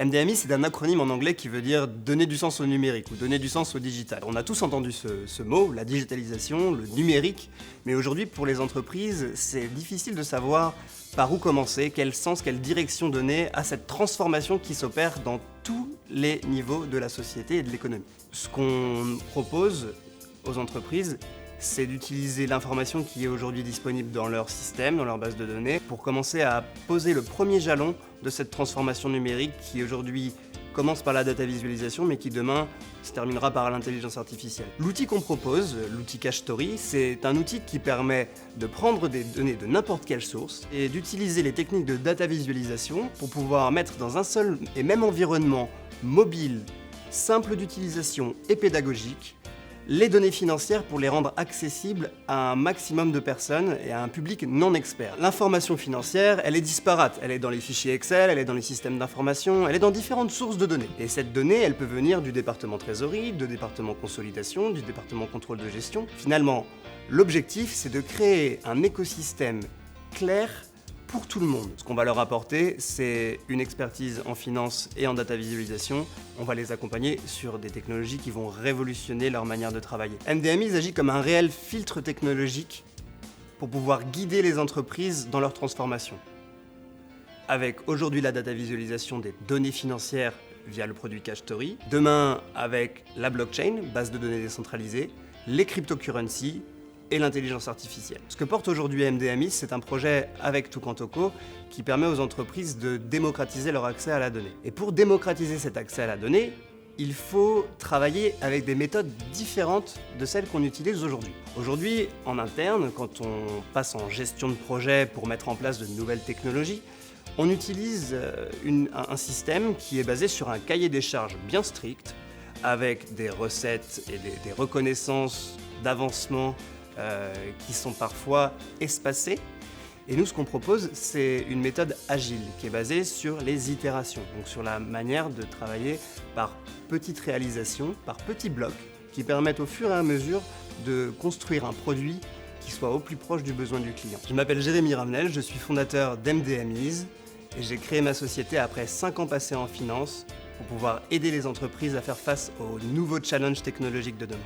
MDMI, c'est un acronyme en anglais qui veut dire donner du sens au numérique ou donner du sens au digital. On a tous entendu ce mot, la digitalisation, le numérique, mais aujourd'hui pour les entreprises, c'est difficile de savoir par où commencer, quel sens, quelle direction donner à cette transformation qui s'opère dans tous les niveaux de la société et de l'économie. Ce qu'on propose aux entreprises, c'est d'utiliser l'information qui est aujourd'hui disponible dans leur système, dans leur base de données, pour commencer à poser le premier jalon de cette transformation numérique qui aujourd'hui commence par la data visualisation, mais qui demain se terminera par l'intelligence artificielle. L'outil qu'on propose, l'outil CashStory, c'est un outil qui permet de prendre des données de n'importe quelle source et d'utiliser les techniques de data visualisation pour pouvoir mettre dans un seul et même environnement mobile, simple d'utilisation et pédagogique, les données financières pour les rendre accessibles à un maximum de personnes et à un public non expert. L'information financière, elle est disparate. Elle est dans les fichiers Excel, elle est dans les systèmes d'information, elle est dans différentes sources de données. Et cette donnée, elle peut venir du département trésorerie, du département consolidation, du département contrôle de gestion. Finalement, l'objectif, c'est de créer un écosystème clair pour tout le monde. Ce qu'on va leur apporter, c'est une expertise en finance et en data visualisation. On va les accompagner sur des technologies qui vont révolutionner leur manière de travailler. MDMI agit comme un réel filtre technologique pour pouvoir guider les entreprises dans leur transformation. Avec aujourd'hui la data visualisation des données financières via le produit CashStory, demain avec la blockchain, base de données décentralisée, les cryptocurrencies, et l'intelligence artificielle. Ce que porte aujourd'hui MDMI, c'est un projet avec Tucantoco qui permet aux entreprises de démocratiser leur accès à la donnée. Et pour démocratiser cet accès à la donnée, il faut travailler avec des méthodes différentes de celles qu'on utilise aujourd'hui. Aujourd'hui, en interne, quand on passe en gestion de projet pour mettre en place de nouvelles technologies, on utilise un système qui est basé sur un cahier des charges bien strict, avec des recettes et des reconnaissances d'avancement qui sont parfois espacés. Et nous, ce qu'on propose, c'est une méthode agile qui est basée sur les itérations, donc sur la manière de travailler par petites réalisations, par petits blocs, qui permettent au fur et à mesure de construire un produit qui soit au plus proche du besoin du client. Je m'appelle Jérémy Ravenel, je suis fondateur d'MDMIs et j'ai créé ma société après 5 ans passés en finance pour pouvoir aider les entreprises à faire face aux nouveaux challenges technologiques de demain.